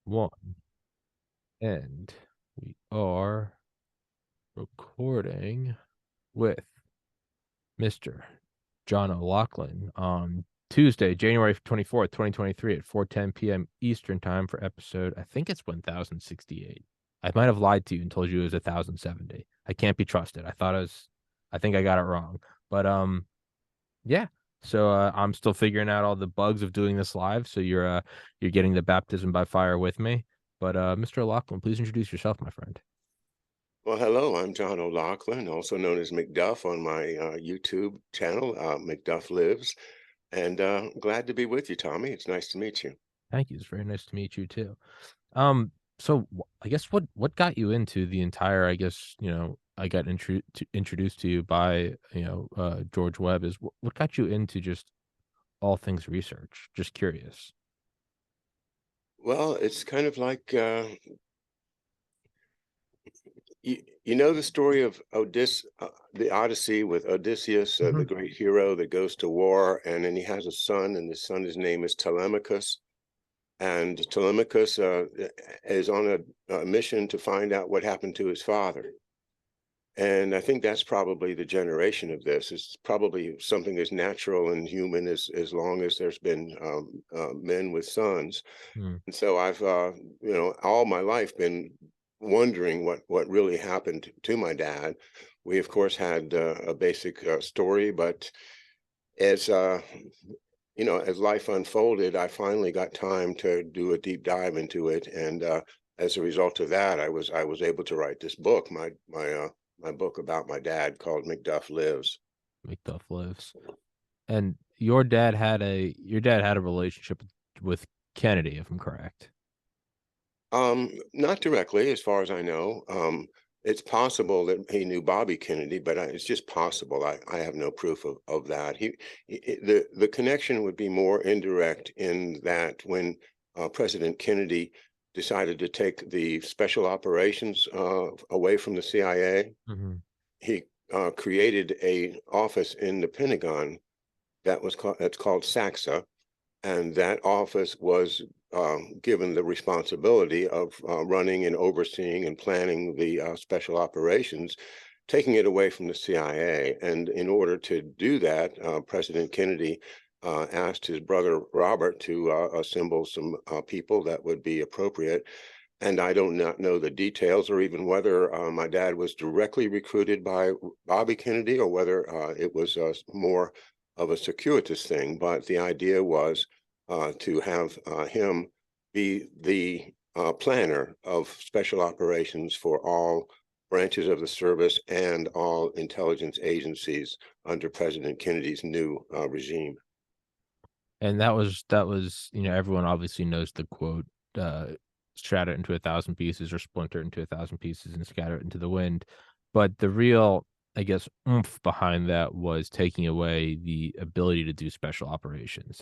One, and we are recording with Mr. John O'Loughlin on Tuesday, January 24th, 2023 at 4:10 p.m. Eastern Time for episode, I think it's 1068. I might have lied to you and told you it was 1070. I can't be trusted. I think I got it wrong. But yeah. So I'm still figuring out all the bugs of doing this live. So you're getting the baptism by fire with me. But Mr. O'Loughlin, please introduce yourself, my friend. Well, hello, I'm John O'Loughlin, also known as McDuff on my YouTube channel, McDuff Lives, and glad to be with you, Tommy. It's nice to meet you. Thank you. It's very nice to meet you too. I guess what got you into the entire, I guess, I got introduced to you by, George Webb is what got you into just all things research? Just curious. Well, it's kind of like you know the story of the Odyssey with Odysseus, the Mhm. great hero that goes to war, and then he has a son, and the son, his name is Telemachus. And Telemachus is on a mission to find out what happened to his father. And I think that's probably the generation of this. It's probably something as natural and human as long as there's been men with sons. Mm. And so I've all my life been wondering what really happened to my dad. We of course had a basic story, but as as life unfolded, I finally got time to do a deep dive into it, and as a result of that, I was able to write this book, my book about my dad called McDuff Lives. McDuff lives. And your dad had a relationship with Kennedy, if I'm correct. Not directly, as far as I know. It's possible that he knew Bobby Kennedy, but it's just possible. I have no proof of that. The connection would be more indirect in that when President Kennedy decided to take the special operations away from the CIA, Hmm. he created a office in the Pentagon that's called SACSA, and that office was given the responsibility of running and overseeing and planning the special operations, taking it away from the CIA. And in order to do that, President Kennedy asked his brother Robert to assemble some people that would be appropriate. And I don't not know the details or even whether my dad was directly recruited by Bobby Kennedy or whether it was more of a circuitous thing. But the idea was to have him be the planner of special operations for all branches of the service and all intelligence agencies under President Kennedy's new regime. And that was, everyone obviously knows the quote, uh, shatter it into a thousand pieces or splinter it into a thousand pieces and scatter it into the wind. But the real, I guess, oomph behind that was taking away the ability to do special operations.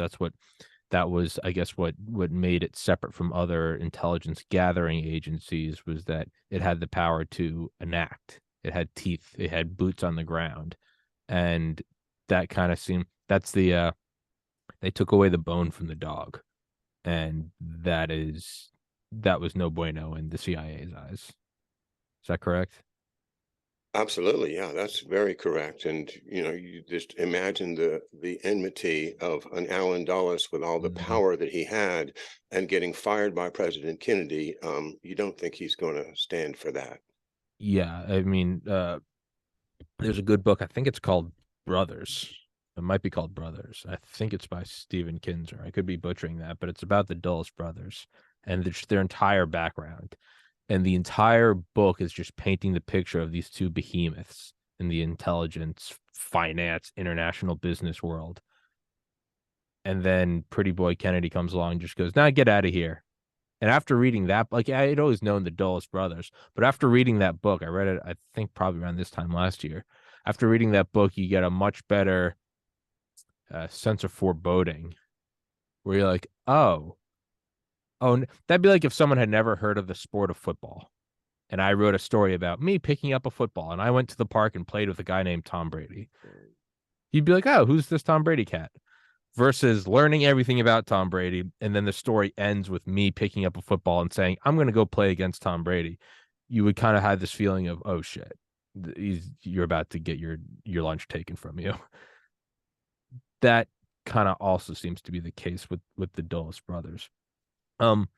That was, I guess, what made it separate from other intelligence gathering agencies was that it had the power to enact. It had teeth, it had boots on the ground. And that kind of seemed that's they took away the bone from the dog, and that was no bueno in the CIA's eyes. Is that correct? Absolutely, yeah, that's very correct. And you just imagine the enmity of an Allen Dulles with all the Mhm. power that he had, and getting fired by President Kennedy. You don't think he's going to stand for that? Yeah, I mean, there's a good book, I think it's called Brothers. It might be called Brothers. I think it's by Stephen Kinzer. I could be butchering that, but it's about the Dulles brothers and their entire background. And the entire book is just painting the picture of these two behemoths in the intelligence, finance, international business world. And then Pretty Boy Kennedy comes along and just goes, "Nah, get out of here." And after reading that, like I had always known the Dulles brothers, but after reading that book, I read it, I think probably around this time last year. After reading that book, you get a much better sense of foreboding where you're like, that'd be like if someone had never heard of the sport of football. And I wrote a story about me picking up a football and I went to the park and played with a guy named Tom Brady. You'd be like, oh, who's this Tom Brady cat? versus learning everything about Tom Brady, and then the story ends with me picking up a football and saying, I'm going to go play against Tom Brady. You would kind of have this feeling of, oh shit, you're about to get your lunch taken from you. That kind of also seems to be the case with the Dulles brothers. Um,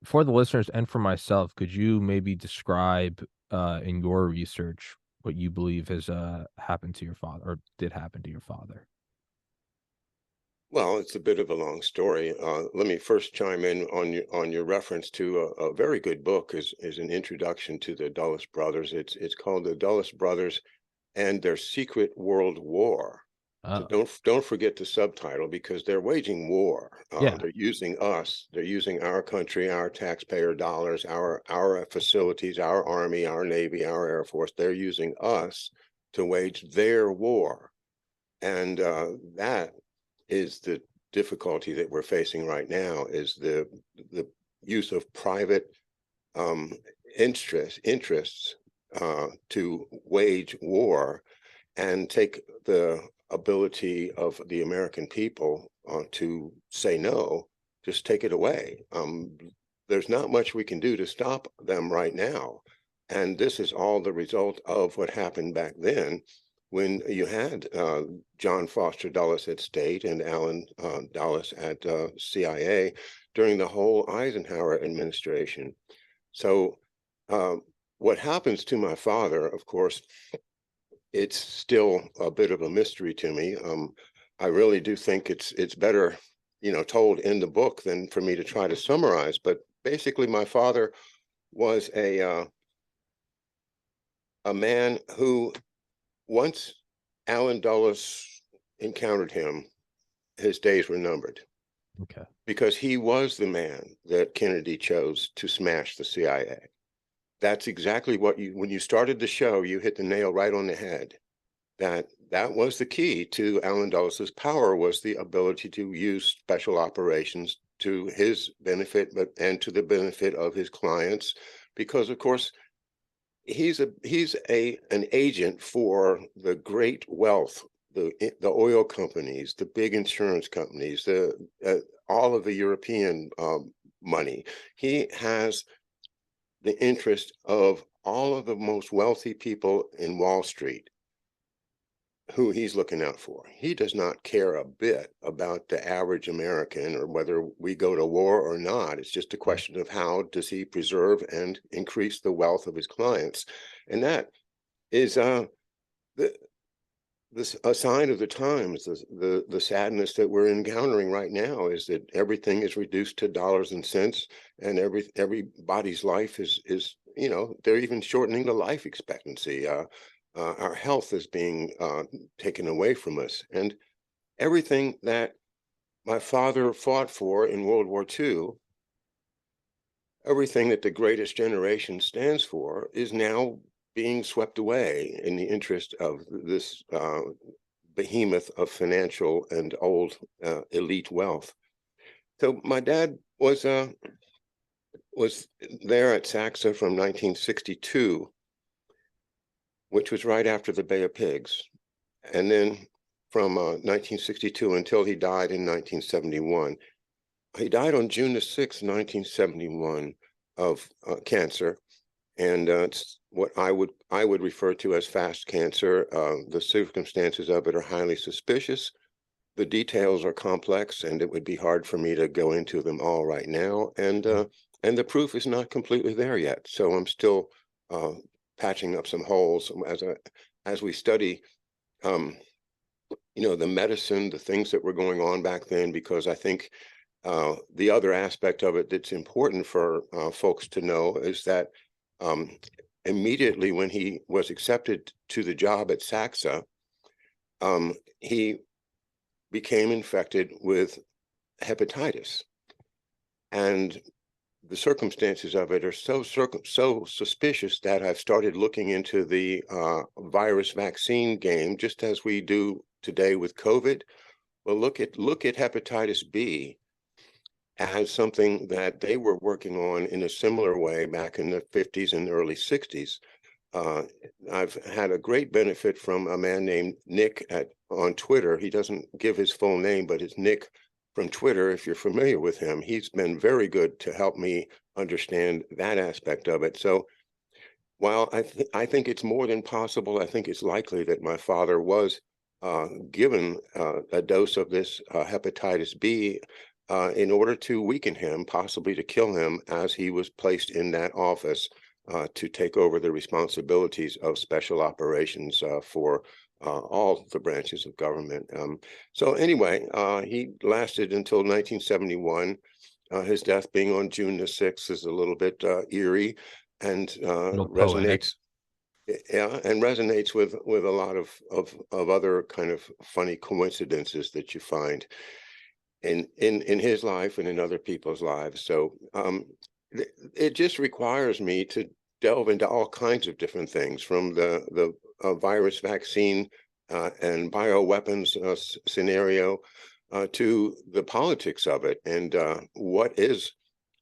for the listeners and for myself, could you maybe describe in your research what you believe has happened to your father or did happen to your father? Well, it's a bit of a long story. Let me first chime in on your reference to a very good book is an introduction to the Dulles brothers. It's called The Dulles Brothers and Their Secret World War. So Oh, don't forget the subtitle, because they're waging war. yeah. They're using us. They're using our country, our taxpayer dollars, our facilities, our Army, our Navy, our Air Force. They're using us to wage their war, and that is the difficulty that we're facing right now. Is the use of private um, interests to wage war and take the ability of the American people to say no, just take it away. There's not much we can do to stop them right now. And this is all the result of what happened back then when you had John Foster Dulles at State and Allen Dulles at CIA during the whole Eisenhower administration. So what happens to my father, of course, it's still a bit of a mystery to me. I really do think it's better, told in the book than for me to try to summarize. But basically, my father was a man who, once Allen Dulles encountered him, his days were numbered, Okay. because he was the man that Kennedy chose to smash the CIA. That's exactly what when you started the show, you hit the nail right on the head. That was the key to Allen Dulles's power, was the ability to use special operations to his benefit, and to the benefit of his clients, because of course he's an agent for the great wealth, the oil companies, the big insurance companies, the all of the European money. He has the interest of all of the most wealthy people in Wall Street, who he's looking out for. He does not care a bit about the average American or whether we go to war or not. It's just a question of how does he preserve and increase the wealth of his clients. And that is a sign of the times. The sadness that we're encountering right now is that everything is reduced to dollars and cents, and everybody's life is they're even shortening the life expectancy. Our health is being taken away from us, and everything that my father fought for in World War II, everything that the greatest generation stands for, is now being swept away in the interest of this behemoth of financial and old elite wealth. So my dad was there at Saxa from 1962, which was right after the Bay of Pigs, and then from 1962 until he died in 1971. He died on June the 6th, 1971, of cancer, and it's what I would refer to as fast cancer. The circumstances of it are highly suspicious. The details are complex, and it would be hard for me to go into them all right now. And the proof is not completely there yet. So I'm still patching up some holes as we study, the medicine, the things that were going on back then, because I think the other aspect of it that's important for folks to know is that immediately when he was accepted to the job at Saxa, he became infected with hepatitis, and the circumstances of it are so suspicious that I've started looking into the virus vaccine game, just as we do today with COVID. Well, look at hepatitis B as something that they were working on in a similar way back in the 50s and early 60s. I've had a great benefit from a man named Nick on Twitter. He doesn't give his full name, but it's Nick from Twitter. If you're familiar with him, he's been very good to help me understand that aspect of it. So while I think it's more than possible, I think it's likely that my father was given a dose of this hepatitis B in order to weaken him, possibly to kill him, as he was placed in that office to take over the responsibilities of special operations for all the branches of government. So anyway, he lasted until 1971. His death being on June the 6th is a little bit eerie and A little poetic. resonates with a lot of other kind of funny coincidences that you find in his life and in other people's lives. So it just requires me to delve into all kinds of different things, from the virus vaccine and bioweapons scenario to the politics of it, and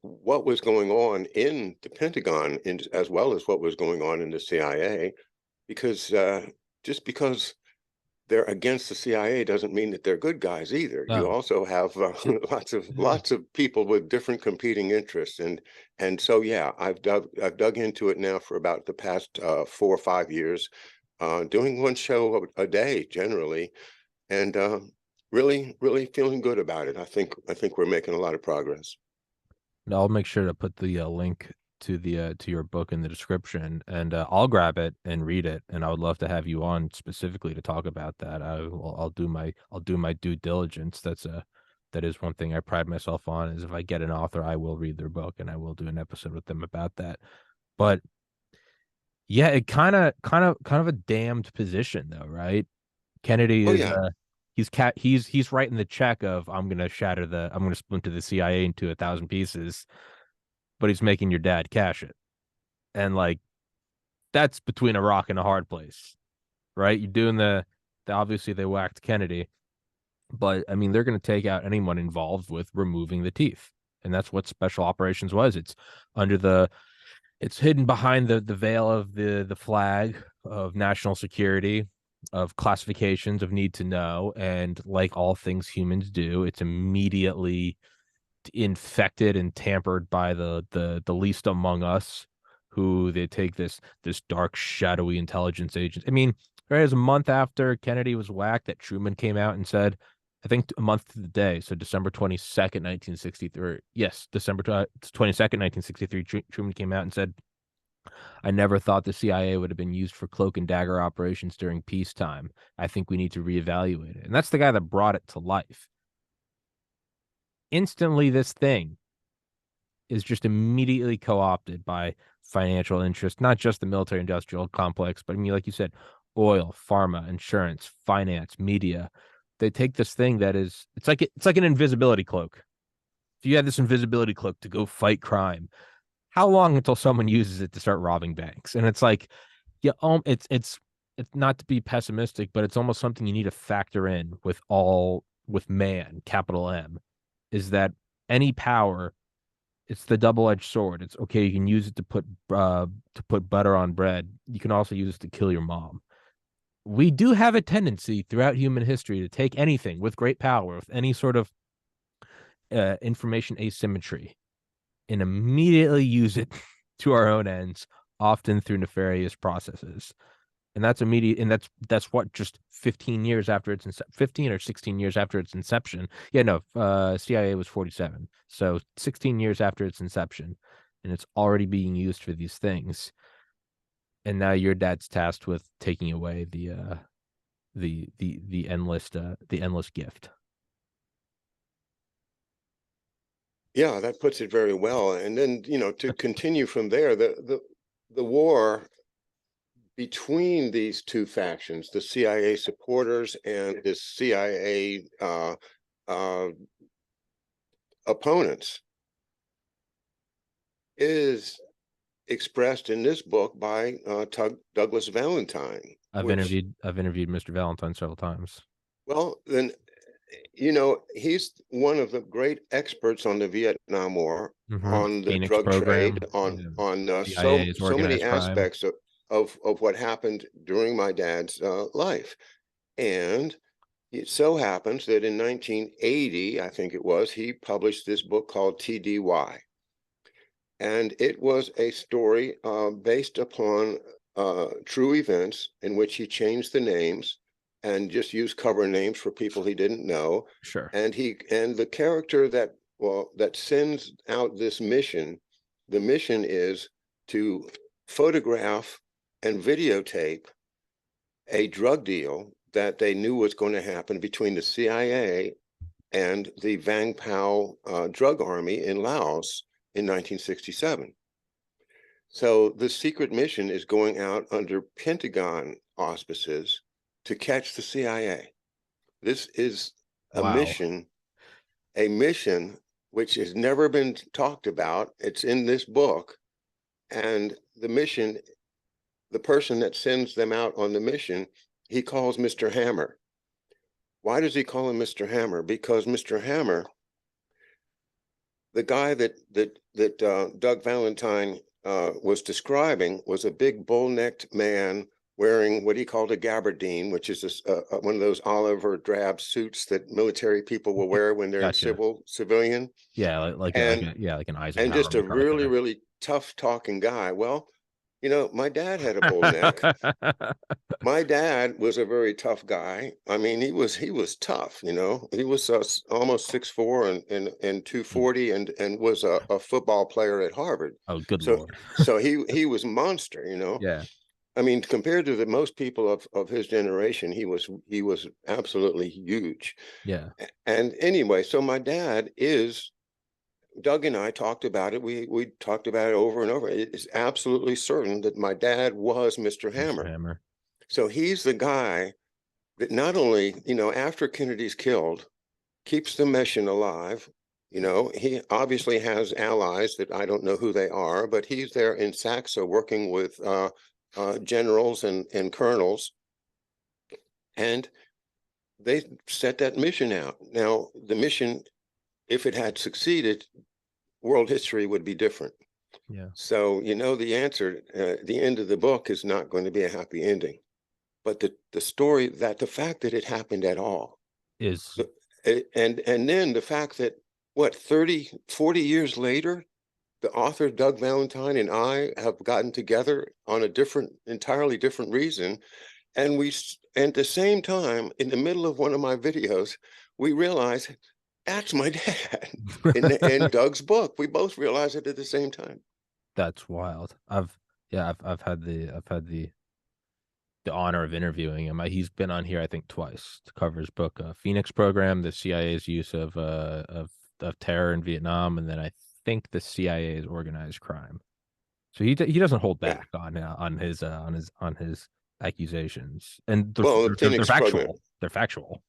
what was going on in the Pentagon, as well as what was going on in the CIA, because just because they're against the CIA doesn't mean that they're good guys either. You No. also have lots of people with different competing interests, and so yeah, I've dug into it now for about the past 4 or 5 years, doing one show a day generally, and really feeling good about it. I think we're making a lot of progress. No, I'll make sure to put the link to your book in the description, and I'll grab it and read it. And I would love to have you on specifically to talk about that. I'll do my due diligence. That is one thing I pride myself on, is if I get an author, I will read their book and I will do an episode with them about that. But yeah, it kind of a damned position though, right? Kennedy Oh is yeah. he's writing the check of, I'm gonna splinter the CIA into 1,000 pieces, but he's making your dad cash it. And like, that's between a rock and a hard place, right? You're doing the obviously they whacked Kennedy, but I mean they're gonna take out anyone involved with removing the teeth. And that's what special operations was. Under the it's hidden behind the veil of the flag of national security, of classifications of need to know, and like all things humans do, it's immediately infected and tampered by the least among us, who they take this dark shadowy intelligence agent. I mean, right, as a month after Kennedy was whacked, that Truman came out and said, I think a month to the day, so December 22nd, 1963. Yes, December 22nd, 1963. Truman came out and said, I never thought the CIA would have been used for cloak and dagger operations during peacetime. I think we need to reevaluate it. And that's the guy that brought it to life. Instantly, this thing is just immediately co-opted by financial interest, not just the military industrial complex, but I mean, like you said, oil, pharma, insurance, finance, media. They take this thing that is, it's like an invisibility cloak. If you had this invisibility cloak to go fight crime, how long until someone uses it to start robbing banks? And it's like, yeah, it's not to be pessimistic, but it's almost something you need to factor in with man, capital M, is that any power, it's the double-edged sword. It's okay, you can use it to put butter on bread. You can also use it to kill your mom. We do have a tendency throughout human history to take anything with great power, with any sort of information asymmetry, and immediately use it to our own ends, often through nefarious processes. And that's immediate, and that's what, just 15 years after its 15 or 16 years after its inception. Yeah, no, CIA was 47, so 16 years after its inception, and it's already being used for these things. And now your dad's tasked with taking away the endless gift. Yeah, that puts it very well. And then, to continue from there, the war between these two factions, the CIA supporters and the CIA opponents, is expressed in this book by Douglas Valentine, which, I've interviewed Mr. Valentine several times. well, then, he's one of the great experts on the Vietnam War, on the Phoenix drug trade, program, on so CIA's so many organized crime. aspects of of what happened during my dad's life. And it so happens that in 1980, I think it was, he published this book called TDY. And it was a story based upon true events in which he changed the names and just used cover names for people he didn't know. Sure. And the character that sends out this mission, the mission is to photograph and videotape a drug deal that they knew was going to happen between the CIA and the Vang Pao drug army in Laos in 1967. So the secret mission is going out under Pentagon auspices to catch the CIA. This is a Wow. mission which has never been talked about. It's in this book. And the mission, the person that sends them out on the mission, he calls Mr. Hammer. Why does he call him Mr. Hammer? Because Mr. Hammer, the guy that Doug Valentine was describing, was a big bull-necked man wearing what he called a gabardine, which is one of those olive or drab suits that military people will wear when they're in Gotcha. civilian, Yeah, and like an and Eisenhower just a really MacArthur. really tough talking guy. Well, my dad had a bull neck. My dad was a very tough guy. I mean, he was tough. He was almost 6'4" and 240, and was a football player at Harvard. Oh, good So Lord. so he was monster. Yeah. I mean, compared to the most people of his generation, he was absolutely huge. Yeah. And anyway, so my dad is. Doug and I talked about it. We talked about it over and over. It is absolutely certain that my dad was Mr. Mr. Hammer. Hammer. So he's the guy that not only, after Kennedy's killed, keeps the mission alive. He obviously has allies that I don't know who they are, but he's there in Saxa working with generals and colonels, and they set that mission out. Now, the mission, if it had succeeded, world history would be different. Yeah. So, the answer, the end of the book is not going to be a happy ending. But the story, that the fact that it happened at all, Is and then the fact that, what, 30, 40 years later, the author Doug Valentine and I have gotten together on a entirely different reason. And at the same time, in the middle of one of my videos, we realize that's my dad. In Doug's book, we both realize it at the same time. that's wild. I've had the honor of interviewing him. He's been on here, I think, twice to cover his book, Phoenix Program, the CIA's use of terror in Vietnam, and then I think the CIA's organized crime. So he doesn't hold Yeah. back on his accusations, and Well, the they're Phoenix program, factual. They're factual.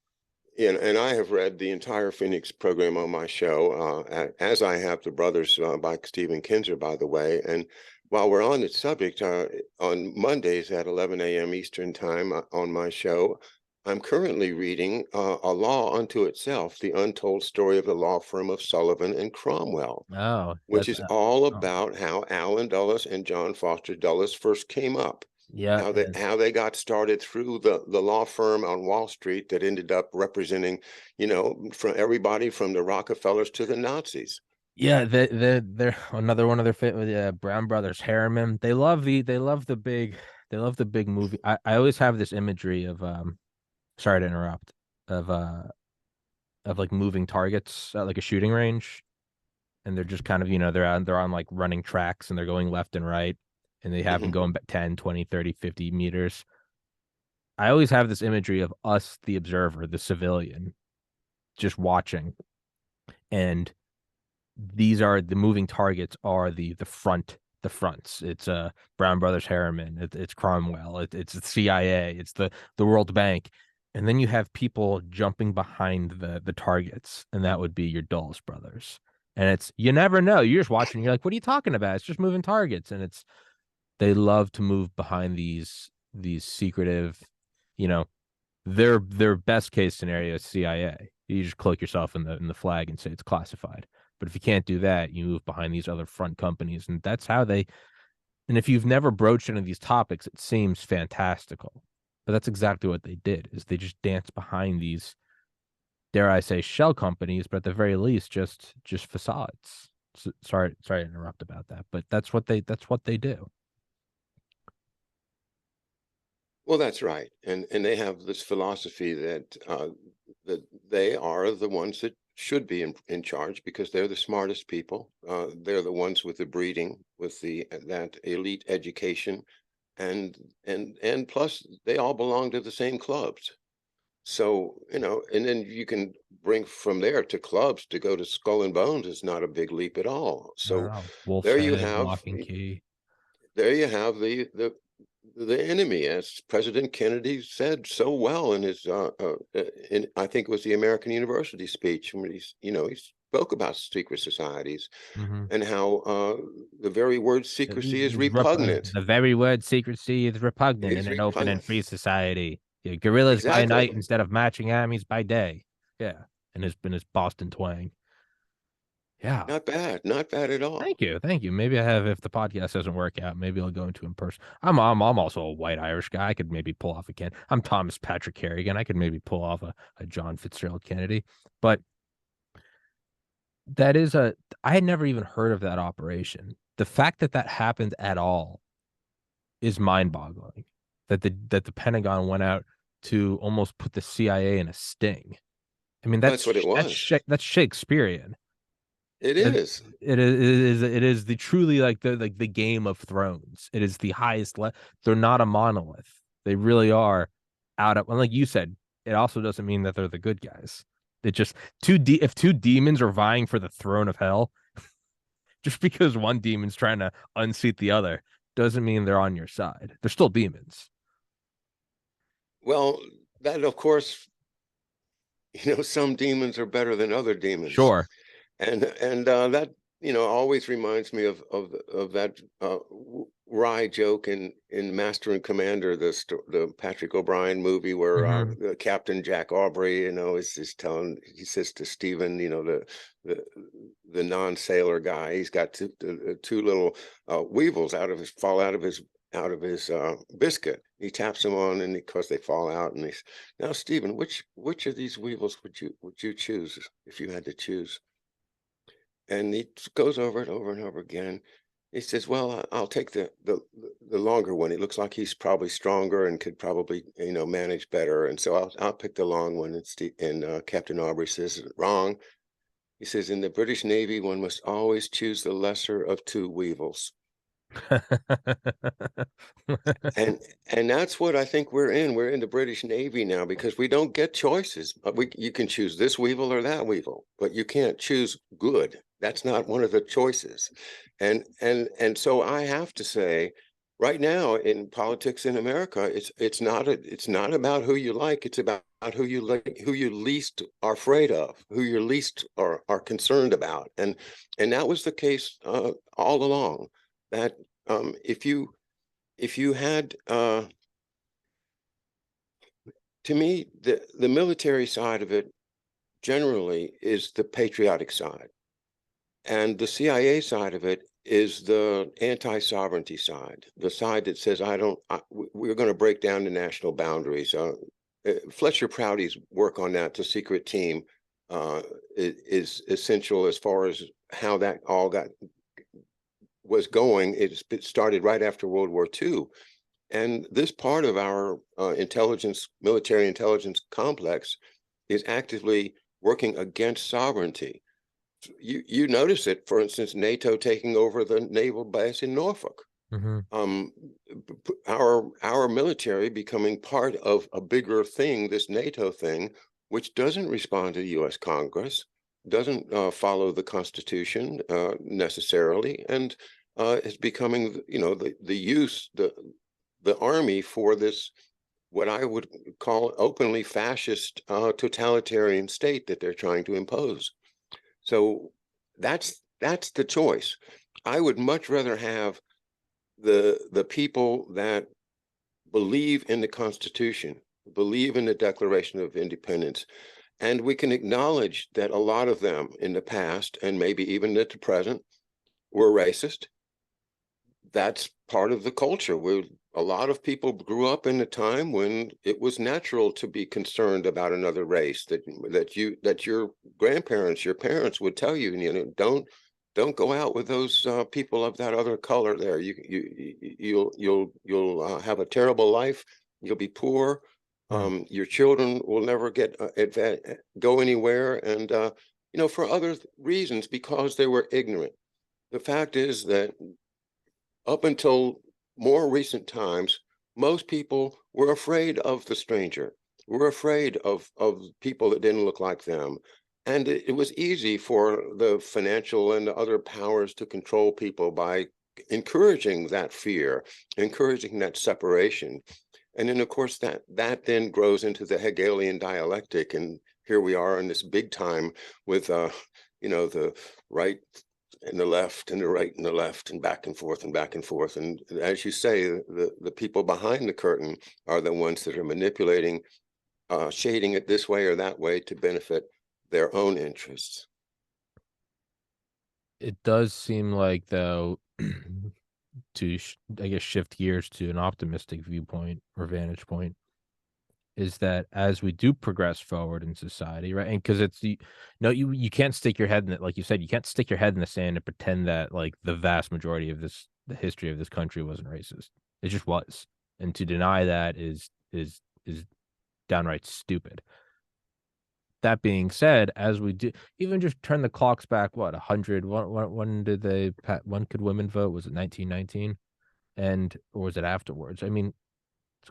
and I have read the entire Phoenix program on my show, as I have The Brothers by Stephen Kinzer, by the way. And while we're on the subject, on Mondays at 11 a.m. Eastern Time on my show, I'm currently reading A Law Unto Itself, the untold story of the law firm of Sullivan and Cromwell, Oh, which that's is all oh, about how Allen Dulles and John Foster Dulles first came up, yeah, how they got started through the law firm on Wall Street that ended up representing, from everybody from the Rockefellers to the Nazis. yeah. They're another one of their Brown Brothers Harriman. They love the big movie. I always have this imagery of sorry to interrupt, of like moving targets at like a shooting range, and they're just kind of, they're on like running tracks, and they're going left and right, and they have them Mhm. going back 10, 20, 30, 50 meters. I always have this imagery of us, the observer, the civilian, just watching. And these are the moving targets, are the fronts. It's Brown Brothers Harriman, it's Cromwell, it's the CIA, it's the World Bank. And then you have people jumping behind the targets, and that would be your Dulles brothers. And it's, you never know. You're just watching, you're like, what are you talking about? It's just moving targets. And it's, they love to move behind these secretive, you know, their best case scenario is CIA. You just cloak yourself in the flag and say it's classified. But if you can't do that, you move behind these other front companies, and that's how they And if you've never broached any of these topics, it seems fantastical. But that's exactly what they did, is they just danced behind these, dare I say, shell companies, but at the very least, just facades. So, sorry to interrupt about that, but that's what they do. Well, that's right. And they have this philosophy that they are the ones that should be in charge because they're the smartest people. They're the ones with the breeding, with the that elite education, and plus they all belong to the same clubs. So, and then you can bring from there to clubs to go to Skull and Bones is not a big leap at all. I don't So know. Wolf's there you Head, have Lock and Key. there you have the enemy, as President Kennedy said so well in his in I think it was the American University speech when he spoke about secret societies Mm-hmm. and how the very word secrecy is repugnant. The very word secrecy is repugnant in Is an open and repugnant. free society. Yeah, guerrillas by night Exactly. instead of matching armies by day. Yeah, and his Boston twang. Yeah. Not bad at all. Thank you. Maybe I have, if the podcast doesn't work out, maybe I'll go into in person. I'm also a white Irish guy. I could maybe pull off a can. I'm Thomas Patrick Carrigan. I could maybe pull off a John Fitzgerald Kennedy. But that is I had never even heard of that operation. The fact that that happened at all is mind-boggling. That the Pentagon went out to almost put the CIA in a sting. I mean, That's what it was. that's Shakespearean. It It, is. it is the truly like the Game of Thrones. It is the highest they're not a monolith. They really are out of, and like you said, it also doesn't mean that they're the good guys. It just if two demons are vying for the throne of hell, just because one demon's trying to unseat the other doesn't mean they're on your side. They're still demons. Well, that of course, some demons are better than other demons. Sure. And that always reminds me of that wry joke in Master and Commander, the Patrick O'Brien movie where Mm-hmm. Captain Jack Aubrey is telling, he says to Stephen, the the non-sailor guy, he's got two little weevils fall out of his biscuit. He taps them on, and because they fall out, and he's, now Stephen, which of these weevils would you choose if you had to choose? And he goes over it over and over again. He says, "Well, I'll take the longer one. It looks like he's probably stronger and could probably manage better. And so I'll pick the long one." And Captain Aubrey says, "Wrong." He says, "In the British Navy, one must always choose the lesser of two weevils." And that's what I think we're in. We're in the British Navy now because we don't get choices. You can choose this weevil or that weevil, but you can't choose good. That's not one of the choices. And so I have to say, right now in politics in America, it's not about who you like. It's about who you least are afraid of, who you least are concerned about. And that was the case all along. That if you had to me, the military side of it generally is the patriotic side, and the CIA side of it is the anti-sovereignty side, the side that says we're going to break down the national boundaries. Fletcher Prouty's work on that, the secret team, is essential as far as how that all was going. It started right after World War II. And this part of our military intelligence complex is actively working against sovereignty. You notice it, for instance, NATO taking over the naval base in Norfolk. Mm-hmm. Our military becoming part of a bigger thing, this NATO thing, which doesn't respond to the U.S. Congress, doesn't follow the Constitution necessarily, and is becoming, the army for this, what I would call openly fascist totalitarian state that they're trying to impose. So that's the choice. I would much rather have the people that believe in the Constitution, believe in the Declaration of Independence, and we can acknowledge that a lot of them in the past, and maybe even at the present, were racist. that's part of the culture. Where a lot of people grew up in a time when it was natural to be concerned about another race. That your grandparents, your parents would tell you, you know, don't go out with those people of that other color. There, you'll have a terrible life. You'll be poor. Hmm. Your children will never go anywhere, and you know, for other reasons, because they were ignorant. The fact is that up until more recent times, most people were afraid of the stranger, were afraid of people that didn't look like them. And it was easy for the financial and the other powers to control people by encouraging that fear, encouraging that separation. And then, of course, that then grows into the Hegelian dialectic. And here we are in this big time with, you know, the right and the left and the right and the left and back and forth and back and forth. And as you say, the people behind the curtain are the ones that are manipulating, shading it this way or that way to benefit their own interests. It does seem like, though, I guess, shift gears to an optimistic viewpoint or vantage point, is that as we do progress forward in society, right? And because it's the no, you can't stick your head in it, like you said, you can't stick your head in the sand and pretend that like the vast majority of the history of this country wasn't racist. It just was. And to deny that is downright stupid. That being said, as we do even just turn the clocks back, what, 100, when did when could women vote? Was it 1919? And or was it afterwards? I mean,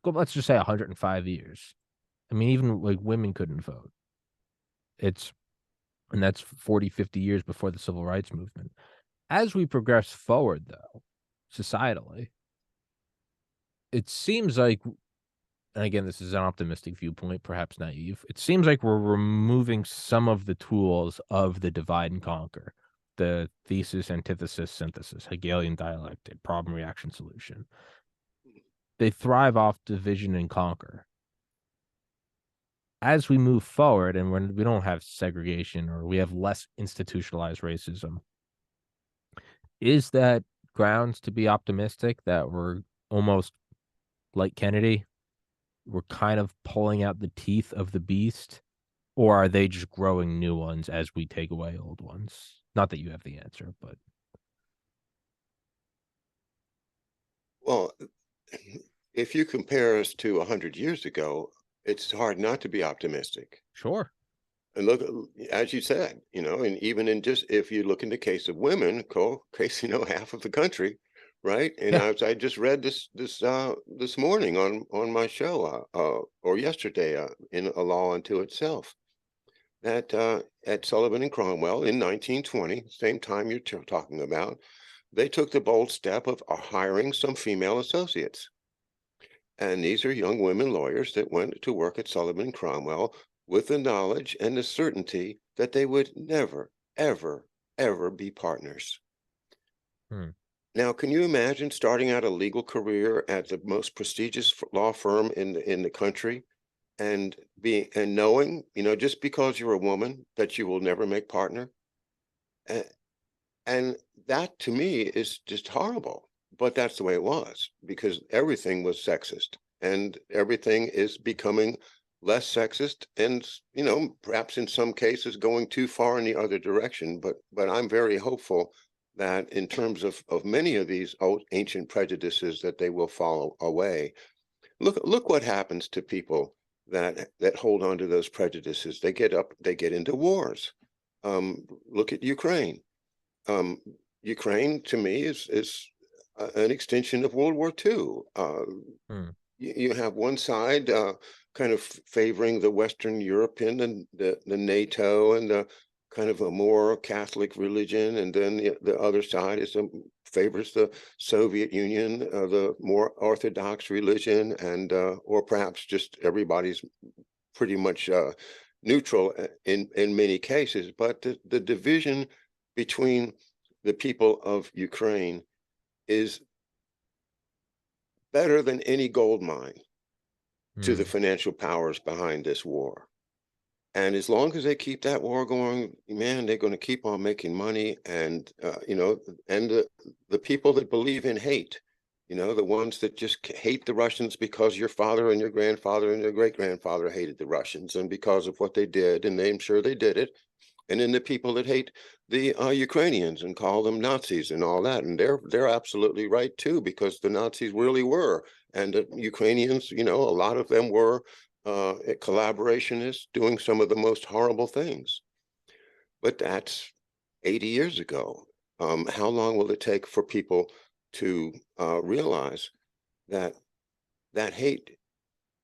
let's just say 105 years. I mean, even, like, women couldn't vote. It's and that's 40, 50 years before the civil rights movement. As we progress forward, though, societally, it seems like, and again, this is an optimistic viewpoint, perhaps naive, it seems like we're removing some of the tools of the divide and conquer, the thesis, antithesis, synthesis, Hegelian dialectic, problem, reaction, solution. They thrive off division and conquer. As we move forward and when we don't have segregation or we have less institutionalized racism, is that grounds to be optimistic that we're almost like Kennedy? We're kind of pulling out the teeth of the beast, or are they just growing new ones as we take away old ones? Not that you have the answer, but Well, if you compare us to 100 years ago, it's hard not to be optimistic. sure. And look, as you said, you know, and even in just if you look in the case of women, case, you know, half of the country, right? And Yeah. I just read this morning on my show, or yesterday, in A Law Unto Itself, that at Sullivan and Cromwell in 1920, same time you're talking about, they took the bold step of hiring some female associates. And these are young women lawyers that went to work at Sullivan and Cromwell with the knowledge and the certainty that they would never, ever, ever be partners. Hmm. Now, can you imagine starting out a legal career at the most prestigious law firm in the country and being and knowing, you know, just because you're a woman that you will never make partner? And, and that to me is just horrible. But that's the way it was because everything was sexist and everything is becoming less sexist and, you know, perhaps in some cases going too far in the other direction. But I'm very hopeful that in terms of many of these old ancient prejudices that they will fall away. Look what happens to people that hold on to those prejudices. They get into wars. Look at Ukraine. Um, Ukraine to me is an extension of World War II. Hmm. You have one side kind of favoring the Western European and the NATO and the kind of a more Catholic religion, and then the other side favors the Soviet Union, the more Orthodox religion, and or perhaps just everybody's pretty much neutral in many cases. But the division between the people of Ukraine is better than any gold mine to the Hmm. financial powers behind this war. And as long as they keep that war going, man, they're going to keep on making money. And, and the people that believe in hate, the ones that just hate the Russians because your father and your grandfather and your great grandfather hated the Russians and because of what they did, and I'm sure they did it. And then the people that hate the Ukrainians and call them Nazis and all that, and they're absolutely right too, because the Nazis really were, and the Ukrainians, a lot of them were collaborationists doing some of the most horrible things. But that's 80 years ago. How long will it take for people to realize that that hate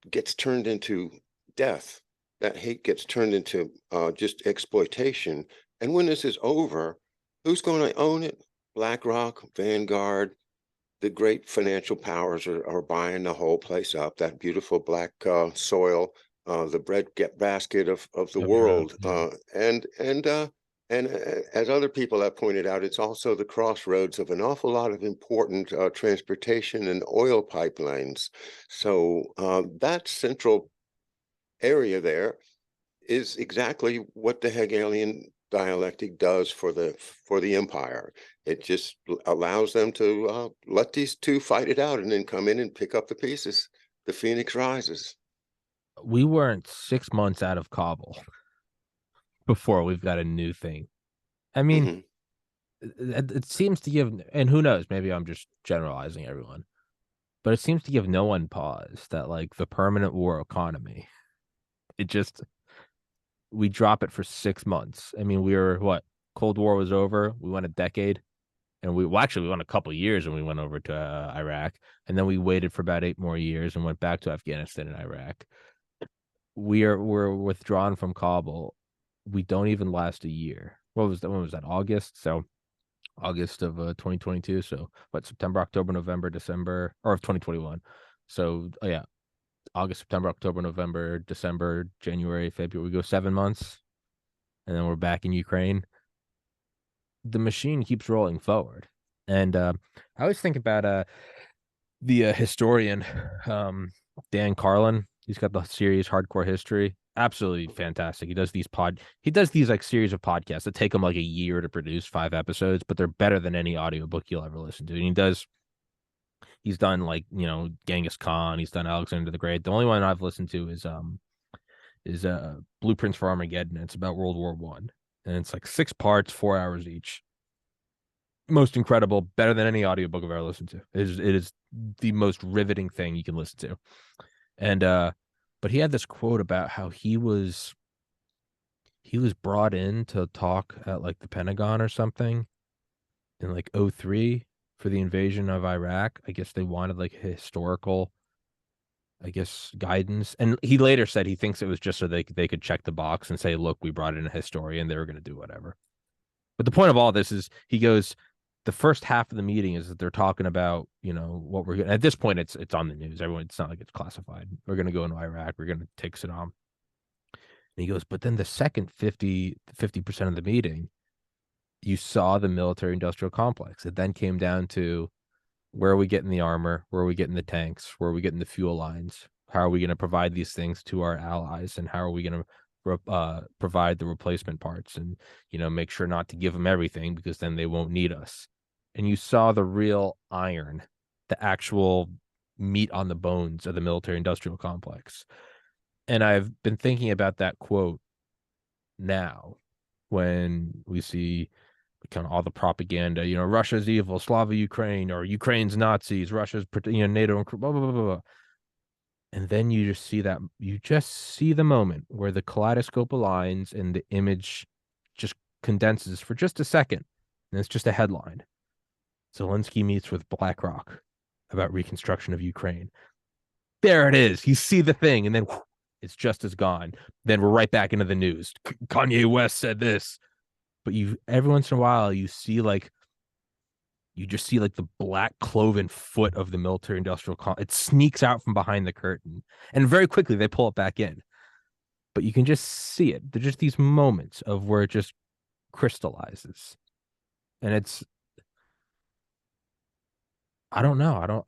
gets turned into death? That hate gets turned into just exploitation. And when this is over, who's going to own it? BlackRock, Vanguard, the great financial powers are buying the whole place up. That beautiful black soil, the bread basket of the world, Yeah. and as other people have pointed out, it's also the crossroads of an awful lot of important transportation and oil pipelines. So that central area there is exactly what the Hegelian dialectic does for the empire. It just allows them to let these two fight it out and then come in and pick up the pieces. The phoenix rises. We weren't 6 months out of Kabul before we've got a new thing. I mean, Hmm. it seems to give, and who knows, maybe I'm just generalizing everyone, but it seems to give no one pause that like the permanent war economy, it just, we drop it for 6 months. I mean, we were what? Cold War was over. We went a decade, and we went a couple years, and we went over to Iraq, and then we waited for about 8 more years and went back to Afghanistan and Iraq. We're withdrawn from Kabul. We don't even last a year. What was that? When was that? August. So August of 2022. So what? September, October, November, December, or of 2021. So yeah, August, September, October, November, December, January, February. We go 7 months, and then we're back in Ukraine. The machine keeps rolling forward, and I always think about the historian Dan Carlin. He's got the series Hardcore History. Absolutely fantastic. He does these like series of podcasts that take him like a year to produce 5 episodes, but they're better than any audiobook you'll ever listen to. And he's done like, Genghis Khan, he's done Alexander the Great. The only one I've listened to is Blueprints for Armageddon. It's about World War One. And it's like 6 parts, 4 hours each. Most incredible, better than any audiobook I've ever listened to. It is the most riveting thing you can listen to. And but he had this quote about how he was brought in to talk at like the Pentagon or something in like '03 for the invasion of Iraq. I guess they wanted like historical, I guess, guidance. And he later said he thinks it was just so they could check the box and say, look, we brought in a historian, they were going to do whatever. But the point of all this is he goes, the first half of the meeting is that they're talking about, what we're going to, at this point, it's on the news. Everyone, it's not like it's classified. We're going to go into Iraq. We're going to take Saddam. And he goes, but then the second 50% of the meeting, you saw the military industrial complex. It then came down to, where are we getting the armor? Where are we getting the tanks? Where are we getting the fuel lines? How are we going to provide these things to our allies? And how are we going to provide the replacement parts and, make sure not to give them everything because then they won't need us. And you saw the real iron, the actual meat on the bones of the military industrial complex. And I've been thinking about that quote now when we see kind of all the propaganda, Russia's evil, Slava Ukraine, or Ukraine's Nazis, Russia's, NATO, and blah, blah, blah, blah. And then you just see the moment where the kaleidoscope aligns and the image just condenses for just a second. And it's just a headline. Zelensky meets with BlackRock about reconstruction of Ukraine. There it is. You see the thing, and then it's just as gone. Then we're right back into the news. Kanye West said this. But every once in a while you just see like the black cloven foot of the military industrial it sneaks out from behind the curtain, and very quickly they pull it back in, but you can just see it. There's just these moments of where it just crystallizes, and I don't know, I don't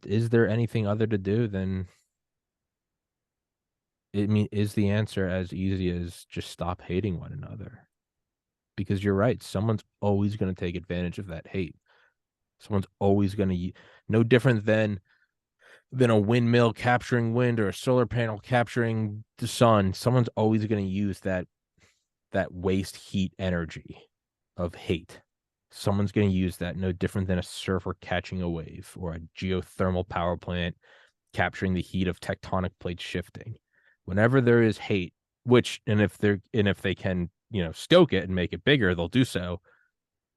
is there anything other to do than I mean, is the answer as easy as just stop hating one another? Because you're right, someone's always going to take advantage of that hate. Someone's always going to, no different than a windmill capturing wind or a solar panel capturing the sun. Someone's always going to use that waste heat energy of hate. Someone's going to use that, no different than a surfer catching a wave or a geothermal power plant capturing the heat of tectonic plates shifting. Whenever there is hate, which and if they can, stoke it and make it bigger, they'll do so.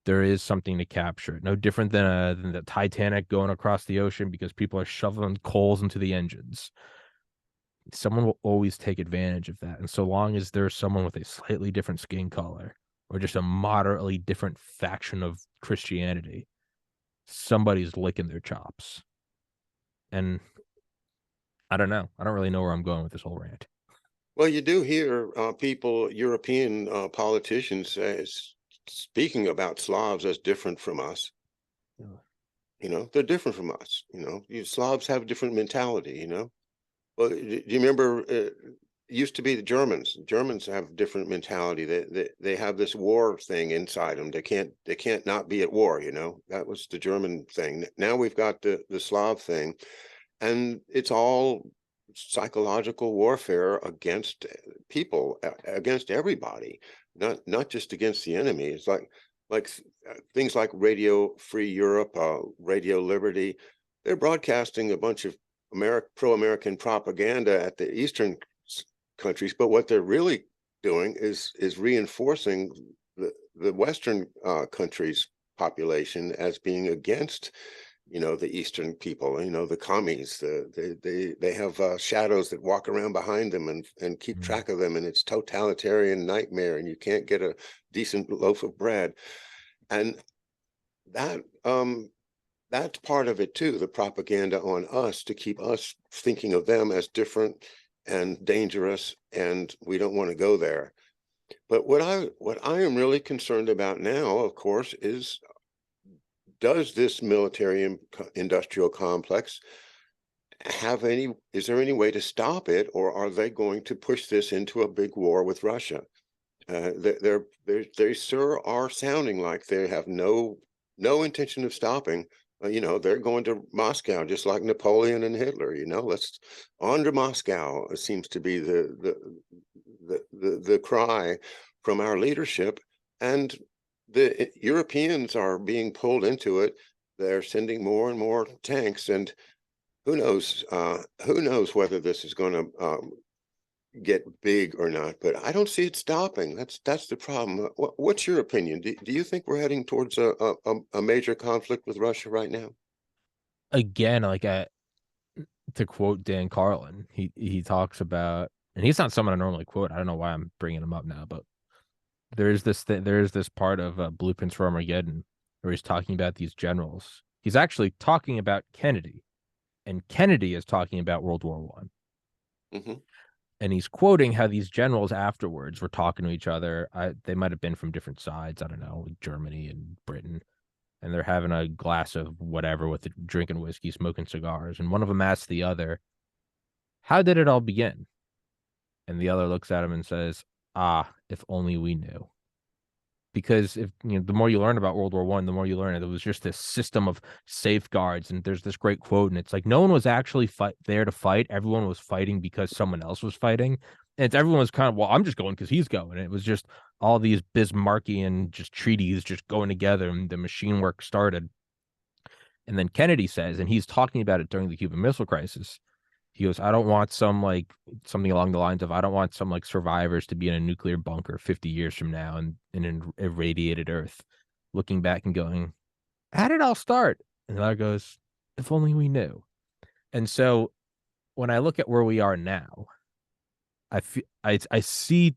There is something to capture. No different than the Titanic going across the ocean because people are shoveling coals into the engines. Someone will always take advantage of that. And so long as there's someone with a slightly different skin color or just a moderately different faction of Christianity, somebody's licking their chops. And I don't know. I don't really know where I'm going with this whole rant. Well, you do hear people, European politicians, speaking about Slavs as different from us. They're different from us. Slavs have a different mentality. Well, do you remember? It used to be the Germans. Germans have a different mentality. They have this war thing inside them. They can't not be at war. That was the German thing. Now we've got the Slav thing, and it's all psychological warfare against people, against everybody, not just against the enemy. It's like things like Radio Free Europe, Radio Liberty. They're broadcasting a bunch of pro-American propaganda at the Eastern countries, but what they're really doing is reinforcing the Western countries' population as being against the Eastern people, the commies. They have shadows that walk around behind them and keep track of them, and it's totalitarian nightmare, and you can't get a decent loaf of bread. And that's part of it too, the propaganda on us to keep us thinking of them as different and dangerous, and we don't want to go there. But what I am really concerned about now, of course, is, does this military industrial complex is there any way to stop it, or are they going to push this into a big war with Russia? They sure are sounding like they have no intention of stopping. They're going to Moscow, just like Napoleon and Hitler. Let's on to Moscow. It seems to be the cry from our leadership, and the Europeans are being pulled into it. They're sending more and more tanks, and who knows whether this is going to get big or not. But I don't see it stopping. That's the problem. What's your opinion? Do you think we're heading towards a major conflict with Russia right now? Again, to quote Dan Carlin, he talks about, and he's not someone I normally quote. I don't know why I'm bringing him up now, but there's this part of Blueprints for Armageddon where he's talking about these generals. He's actually talking about Kennedy, and Kennedy is talking about World War One. Mm-hmm. And he's quoting how these generals afterwards were talking to each other. They might have been from different sides. I don't know, like Germany and Britain. And they're having a glass of whatever with it, drinking whiskey, smoking cigars. And one of them asks the other, how did it all begin? And the other looks at him and says, if only we knew. Because the more you learn about World War One, the more you learn it was just this system of safeguards. And there's this great quote, and it's like no one was actually there to fight. Everyone was fighting because someone else was fighting, and everyone was kind of, well, I'm just going because he's going. And it was just all these Bismarckian just treaties just going together, and the machine work started. And then Kennedy says, and he's talking about it during the Cuban Missile Crisis. He goes, I don't want something along the lines of, I don't want some survivors to be in a nuclear bunker 50 years from now and in an irradiated Earth, looking back and going, how did it all start? And the other goes, if only we knew. And so when I look at where we are now, I see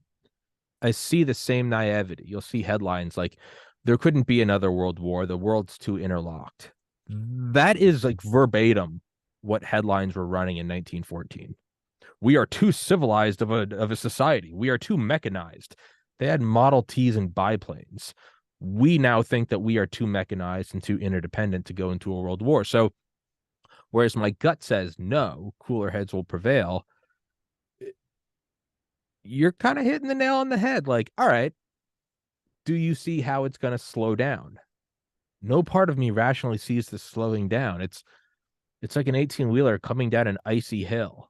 the same naivety. You'll see headlines like, there couldn't be another world war. The world's too interlocked. That is verbatim what headlines were running in 1914. We are too civilized of a society. We are too mechanized. They had Model Ts and biplanes. We now think that we are too mechanized and too interdependent to go into a world war. So, whereas my gut says no, cooler heads will prevail, you're kind of hitting the nail on the head. Like, all right, do you see how it's going to slow down? No part of me rationally sees this slowing down. It's like an 18-wheeler coming down an icy hill.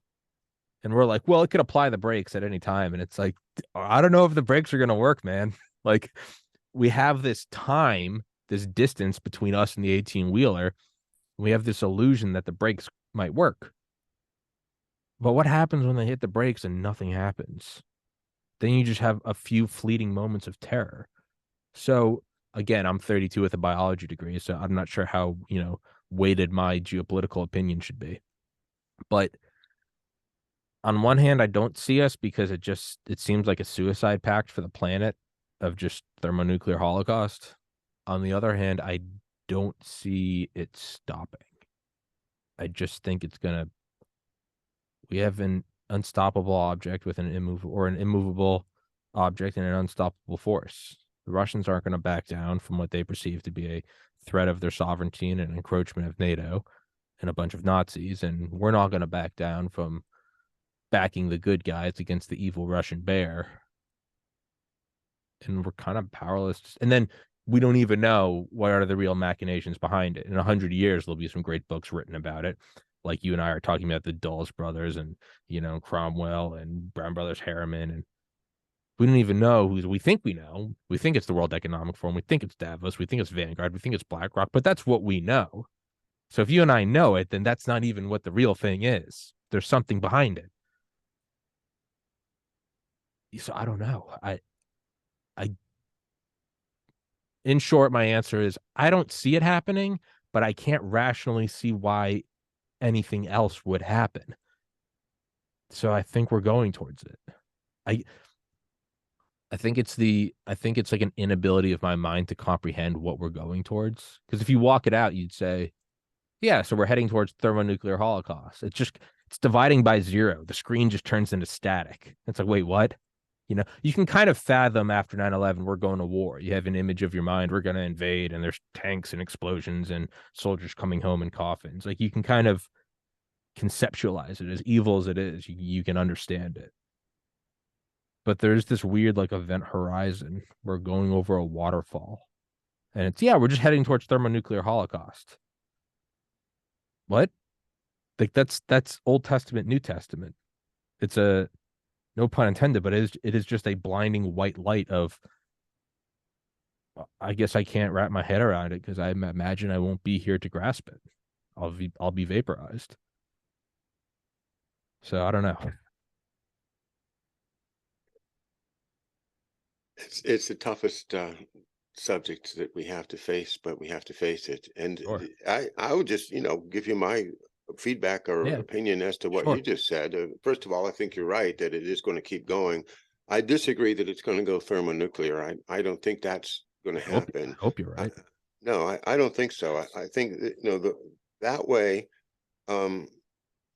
And we're like, well, it could apply the brakes at any time. And it's like, I don't know if the brakes are going to work, man. Like, we have this time, this distance between us and the 18-wheeler. We have this illusion that the brakes might work. But what happens when they hit the brakes and nothing happens? Then you just have a few fleeting moments of terror. So again, I'm 32 with a biology degree, so I'm not sure how, weighted my geopolitical opinion should be. But on one hand, I don't see us because it seems like a suicide pact for the planet of just thermonuclear holocaust. On the other hand, I don't see it stopping. I just think we have an unstoppable object with an immovable object and an unstoppable force. The Russians aren't going to back down from what they perceive to be a threat of their sovereignty and an encroachment of NATO and a bunch of Nazis. And we're not going to back down from backing the good guys against the evil Russian bear. And we're kind of powerless. And then we don't even know what are the real machinations behind it. In 100 years, there'll be some great books written about it. Like you and I are talking about the Dulles brothers and, Cromwell and Brown Brothers Harriman. And we don't even know who we think we know. We think it's the World Economic Forum. We think it's Davos. We think it's Vanguard. We think it's BlackRock, but that's what we know. So if you and I know it, then that's not even what the real thing is. There's something behind it. So I don't know. In short, my answer is I don't see it happening, but I can't rationally see why anything else would happen. So I think we're going towards it. I I think it's like an inability of my mind to comprehend what we're going towards. Because if you walk it out, you'd say, yeah, so we're heading towards thermonuclear holocaust. It's dividing by zero. The screen just turns into static. It's like, wait, what? You can kind of fathom after 9/11, we're going to war. You have an image of your mind, we're going to invade, and there's tanks and explosions and soldiers coming home in coffins. Like you can kind of conceptualize it as evil as it is. You can understand it. But there's this weird like event horizon. We're going over a waterfall. And we're just heading towards thermonuclear holocaust. What? Like that's Old Testament, New Testament. It's a no pun intended, but it is just a blinding white light of I guess I can't wrap my head around it because I imagine I won't be here to grasp it. I'll be vaporized. So I don't know. It's the toughest subject that we have to face, but we have to face it. And Sure. I would just, give you my feedback or Yeah, opinion as to what sure. you just said. First of all, I think you're right that it is going to keep going. I disagree that it's going to go thermonuclear. I don't think that's going to I happen. hope you're I, right. no, I don't think so. I think that, that way, um,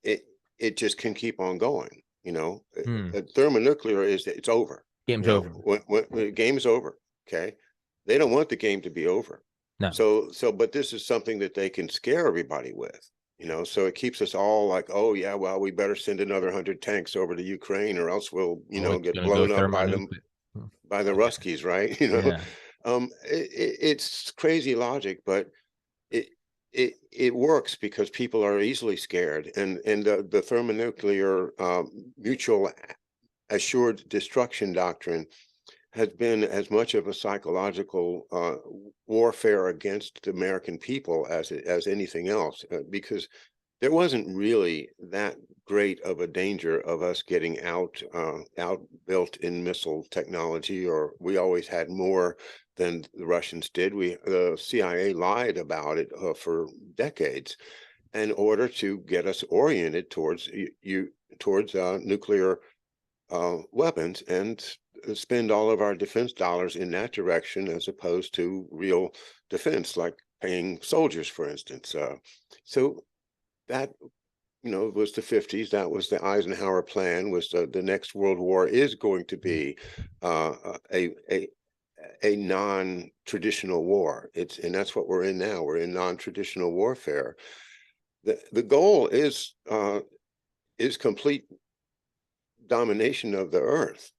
it it just can keep on going. Thermonuclear it's over. Game's over. When the game's over, okay, they don't want the game to be over. No. But this is something that they can scare everybody with. So it keeps us all like, oh yeah, well, we better send another 100 tanks over to Ukraine, or else we'll, Oh, it's get gonna go blown up by thermonuclear. the Okay. Ruskies, right? Yeah. It's crazy logic, but it it works because people are easily scared, and the thermonuclear mutual assured destruction doctrine has been as much of a psychological warfare against the American people as anything else, because there wasn't really that great of a danger of us getting outbuilt in missile technology, or we always had more than the Russians did. The CIA lied about it for decades in order to get us oriented towards nuclear weapons and spend all of our defense dollars in that direction as opposed to real defense, like paying soldiers, for instance. So that was the 50s. That was the Eisenhower plan. Was the next World War is going to be a non-traditional war. And that's what we're in now. We're in non-traditional warfare. The goal is complete domination of the earth.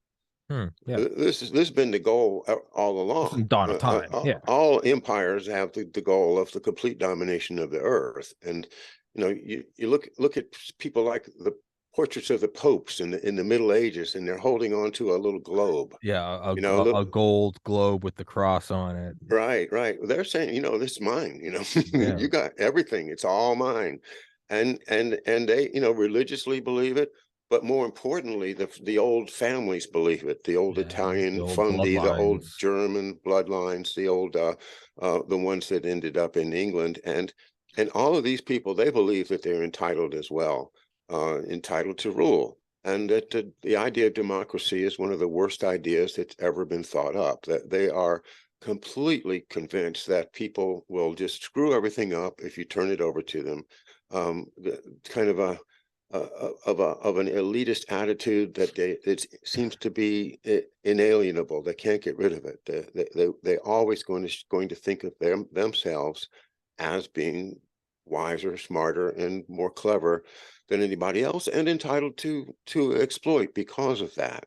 Yeah. This has been the goal all Well, from along. dawn of time. Yeah. All empires have the goal of the complete domination of the earth. And you look at people like the portraits of the popes in the Middle Ages, and they're holding on to a little globe. Yeah. A little, A gold globe with the cross on it. right. They're saying, this is mine. Yeah. You got everything. It's all mine. And they, religiously believe it. But more importantly, the old families believe it. The old Yeah. The Italian old Fundi, the old bloodlines. German bloodlines, the ones that ended up in England, and all of these people, they believe that they're entitled as well, entitled to rule, and that the idea of democracy is one of the worst ideas that's ever been thought up. That they are completely convinced that people will just screw everything up if you turn it over to them. Kind of of an elitist attitude that it seems to be inalienable. They can't get rid of it. They always going to think of themselves as being wiser, smarter, and more clever than anybody else, and entitled to exploit because of that.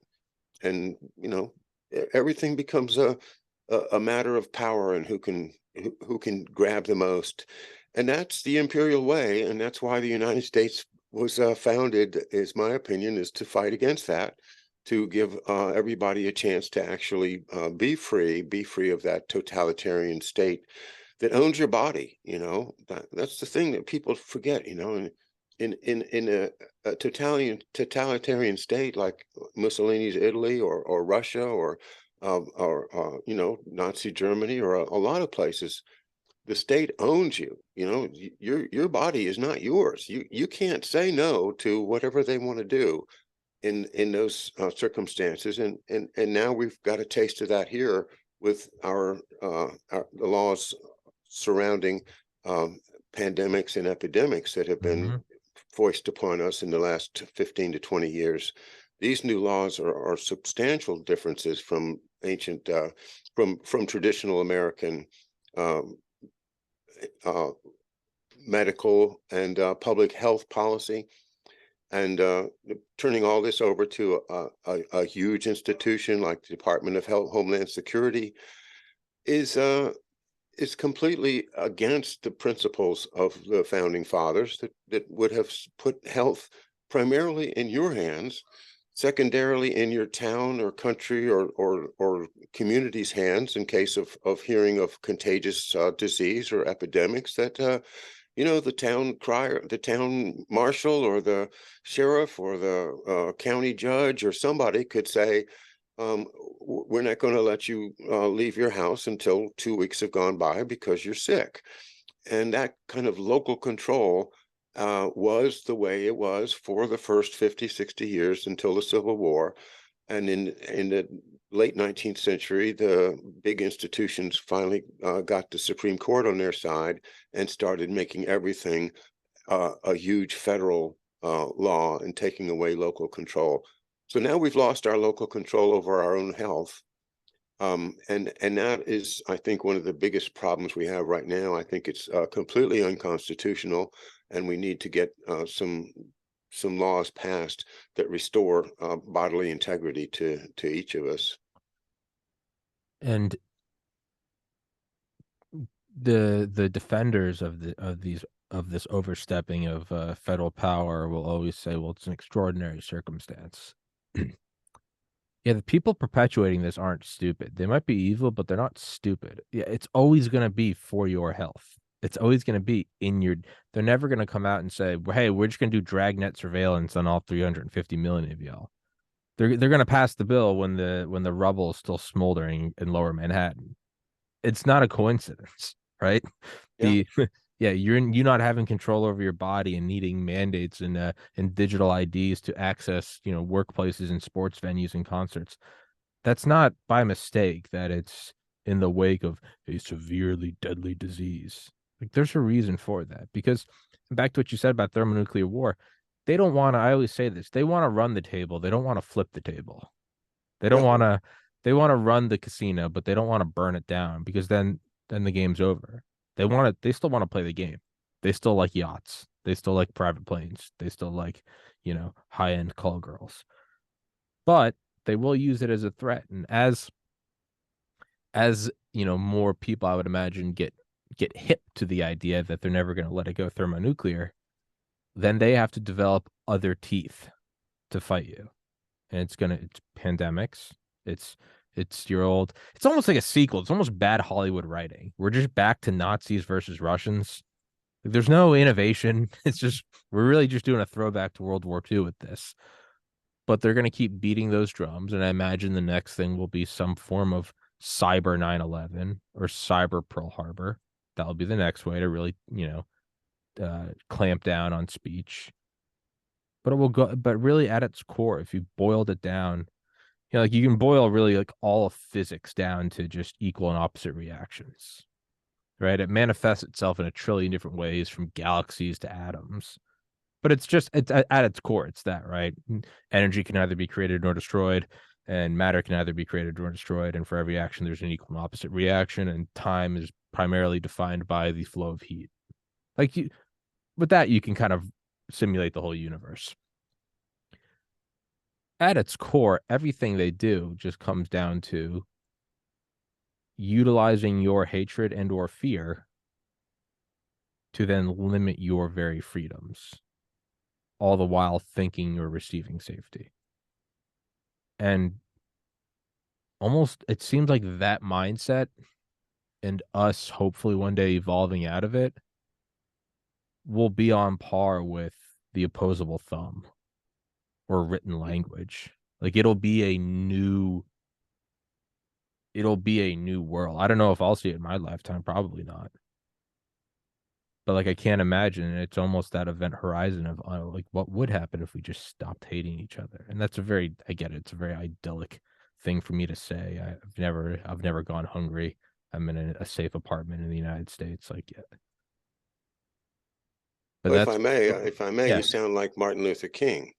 And everything becomes a matter of power and who can grab the most. And that's the imperial way, and that's why the United States was founded, is my opinion, is to fight against that, to give everybody a chance to actually be free of that totalitarian state that owns your body. That's the thing that people forget. And in a totalitarian state like Mussolini's Italy or Russia or Nazi Germany or a lot of places, the state owns you. Your body is not yours. You can't say no to whatever they want to do in those circumstances. And now we've got a taste of that here with the laws surrounding pandemics and epidemics that have been Hmm. foisted upon us in the last 15 to 20 years. These new laws are substantial differences from ancient from traditional American um, uh, medical and public health policy, and turning all this over to a huge institution like the Department of Homeland Security is completely against the principles of the founding fathers that would have put health primarily in your hands, secondarily in your town or country or community's hands in case of hearing of contagious disease or epidemics, that the town marshal or the sheriff or the county judge or somebody could say, we're not going to let you leave your house until 2 weeks have gone by because you're sick. And that kind of local control was the way it was for the first 50, 60 years until the Civil War. And in the late 19th century, the big institutions finally got the Supreme Court on their side and started making everything a huge federal law and taking away local control. So now we've lost our local control over our own health. And that is, I think, one of the biggest problems we have right now. I think it's completely unconstitutional, and we need to get some laws passed that restore bodily integrity to each of us. And the defenders of this overstepping of federal power will always say, well, it's an extraordinary circumstance. Yeah, the people perpetuating this aren't stupid. They might be evil, but they're not stupid. Yeah, it's always going to be for your health. It's always going to be in your. They're never going to come out and say, well, "Hey, we're just going to do dragnet surveillance on all 350 million of y'all." They're going to pass the bill when the rubble is still smoldering in Lower Manhattan. It's not a coincidence, right? Yeah. The yeah, you not having control over your body and needing mandates and digital IDs to access, workplaces and sports venues and concerts. That's not by mistake that it's in the wake of a severely deadly disease. Like there's a reason for that. Because back to what you said about thermonuclear war, they don't want to, I always say this, they want to run the table, they don't want to flip the table. They don't Yeah. want to they want to run the casino, but they don't want to burn it down because then the game's over. They still want to play the game. They still like yachts. They still like private planes. They still like, high-end call girls. but they will use it as a threat. And as more people, I would imagine, get hip to the idea that they're never going to let it go thermonuclear, then they have to develop other teeth to fight you. And it's pandemics. It's it's almost like a sequel. It's almost bad Hollywood writing. We're just back to Nazis versus Russians. Like, there's no innovation. It's just we're really just doing a throwback to World War II with this. But they're going to keep beating those drums, and I imagine the next thing will be some form of cyber 9/11 or cyber Pearl Harbor. That'll be the next way to really, clamp down on speech. But it will go. But really, at its core, if you boiled it down, like you can boil really like all of physics down to just equal and opposite reactions, right? It manifests itself in a trillion different ways, from galaxies to atoms. But it's at its core, it's that, right? Energy can neither be created nor destroyed, and matter can neither be created nor destroyed. And for every action, there's an equal and opposite reaction, and time is primarily defined by the flow of heat. With that, you can kind of simulate the whole universe. At its core, everything they do just comes down to utilizing your hatred and or fear to then limit your very freedoms, all the while thinking you're receiving safety. And almost it seems like that mindset, and us hopefully one day evolving out of it, will be on par with the opposable thumb or written language. Like it'll be a new world. I don't know if I'll see it in my lifetime, probably not. But like I can't imagine. It's almost that event horizon of like what would happen if we just stopped hating each other. And that's I get it. It's a very idyllic thing for me to say. I've never gone hungry. I'm in a safe apartment in the United States. Like, yeah. But Well, that's if I may, you yes. sound like Martin Luther King.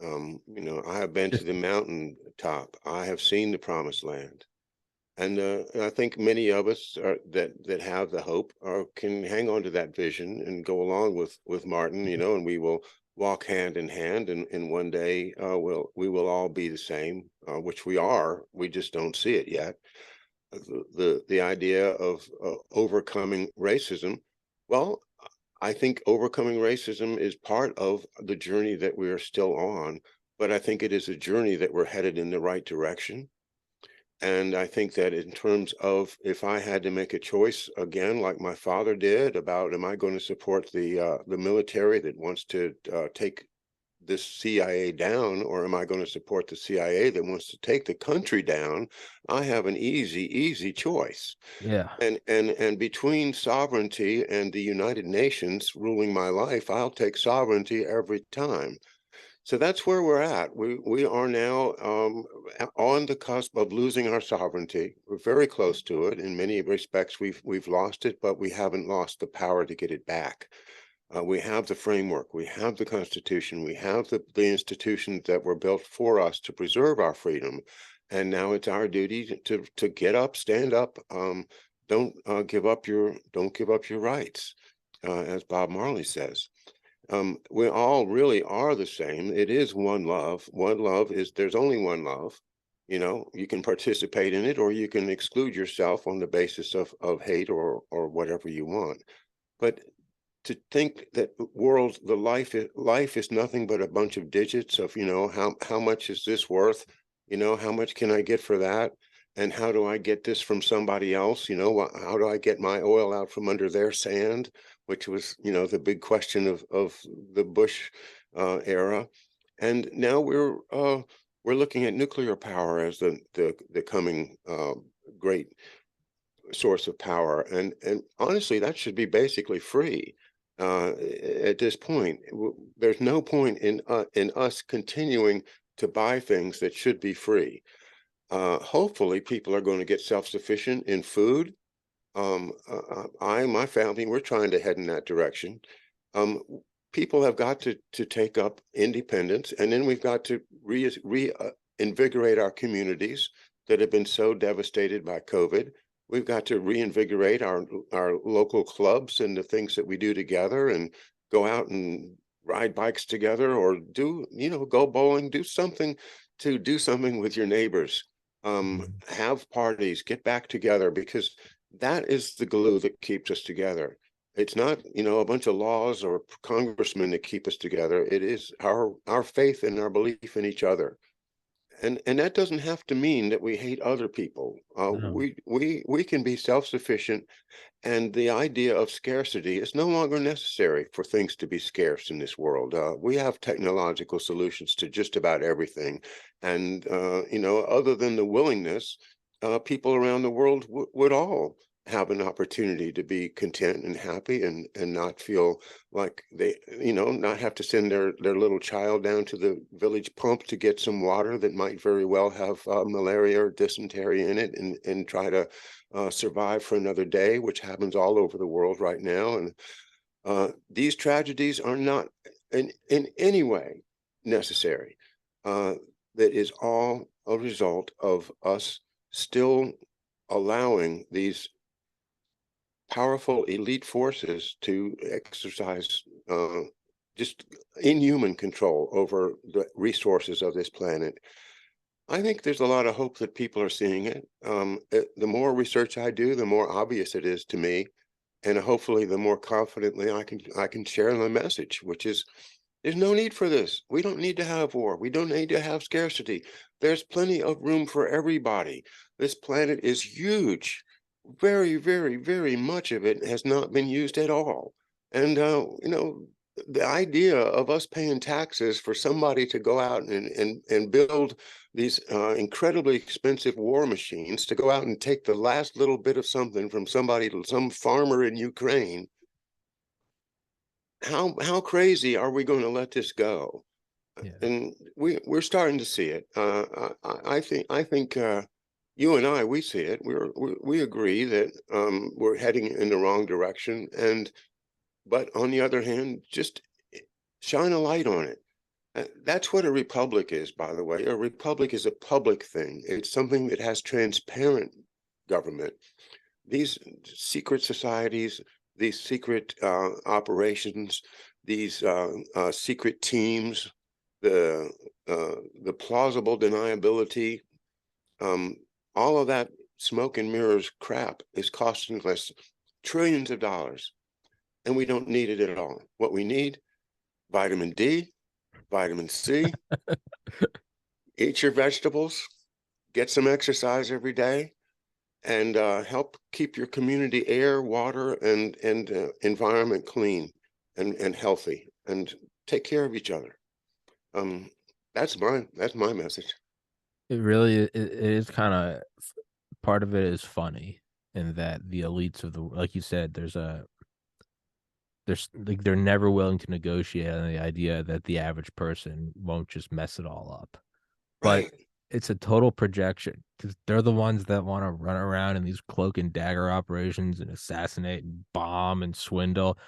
I have been to Just the mountain top. I have seen the promised land. And I think many of us that have the hope can hang on to that vision and go along with Martin, and we will walk hand in hand, and one day we will all be the same, which we are. We just don't see it yet. The idea of overcoming racism. Well, I think overcoming racism is part of the journey that we are still on, but I think it is a journey that we're headed in the right direction. And I think that in terms of if I had to make a choice again, like my father did, about am I going to support the military that wants to take this CIA down, or am I going to support the CIA that wants to take the country down? I have an easy choice. yeah. And between sovereignty and the United Nations ruling my life, I'll take sovereignty every time. So that's where we're at. We are now on the cusp of losing our sovereignty. We're very close to it. In many respects, we've lost it, but we haven't lost the power to get it back. We have the framework, we have the Constitution, we have the institutions that were built for us to preserve our freedom, and now it's our duty to get up, stand up. Don't don't give up your rights, as Bob Marley says. We all really are the same. It is one love. One love is there's only one love. You can participate in it, or you can exclude yourself on the basis of hate or whatever you want. But to think that life is nothing but a bunch of digits of, how much is this worth? How much can I get for that? And how do I get this from somebody else? How do I get my oil out from under their sand? Which was, the big question of the Bush era. And now we're looking at nuclear power as the coming great source of power. And honestly, that should be basically free. At this point, there's no point in us continuing to buy things that should be free. Hopefully, people are going to get self-sufficient in food. My family, we're trying to head in that direction. People have got to take up independence, and then we've got to reinvigorate our communities that have been so devastated by COVID. We've got to reinvigorate our local clubs and the things that we do together, and go out and ride bikes together, or go bowling, do something to do something with your neighbors. Have parties, get back together, because that is the glue that keeps us together. It's not, a bunch of laws or congressmen that keep us together. It is our faith and our belief in each other. And that doesn't have to mean that we hate other people. No. We can be self-sufficient, and the idea of scarcity is no longer necessary for things to be scarce in this world. We have technological solutions to just about everything. And, other than the willingness, people around the world would all have an opportunity to be content and happy, and not feel like they, not have to send their little child down to the village pump to get some water that might very well have malaria or dysentery in it, and try to survive for another day, which happens all over the world right now. And these tragedies are not in any way necessary. That is all a result of us still allowing these powerful elite forces to exercise just inhuman control over the resources of this planet. I think there's a lot of hope that people are seeing it. The more research I do, the more obvious it is to me, and hopefully, the more confidently I can share the message, which is there's no need for this. We don't need to have war. We don't need to have scarcity. There's plenty of room for everybody. This planet is huge. Very, very, very much of it has not been used at all. And the idea of us paying taxes for somebody to go out and build these incredibly expensive war machines, to go out and take the last little bit of something from somebody, some farmer in Ukraine. How crazy are we going to let this go? Yeah. And we're starting to see it. I think you and I, we see it. We agree that we're heading in the wrong direction. But on the other hand, just shine a light on it. That's what a republic is, by the way. A republic is a public thing. It's something that has transparent government. These secret societies, these secret operations, these secret teams, the plausible deniability, um, all of that smoke and mirrors crap is costing us trillions of dollars, and we don't need it at all. What we need: vitamin D, vitamin C, eat your vegetables, get some exercise every day, and help keep your community air, water, and environment clean and healthy, and take care of each other. Um, that's my message. It really it is kind of part of it is funny in that the elites of the like you said, there's like they're never willing to negotiate on the idea that the average person won't just mess it all up. But Right. it's a total projection because they're the ones that want to run around in these cloak and dagger operations and assassinate and bomb and swindle.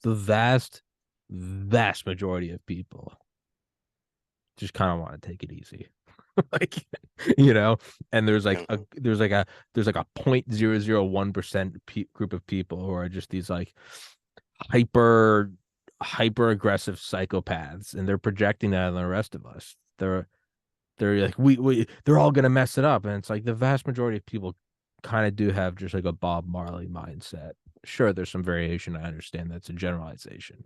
The vast majority of people just kind of want to take it easy. Like, and Yeah. there's like a 0.001% group of people who are just these like hyper hyper aggressive psychopaths, and they're projecting that on the rest of us. They're like they're all gonna mess it up, and it's like the vast majority of people kind of do have just like a Bob Marley mindset. Sure, there's some variation. I understand that's a generalization,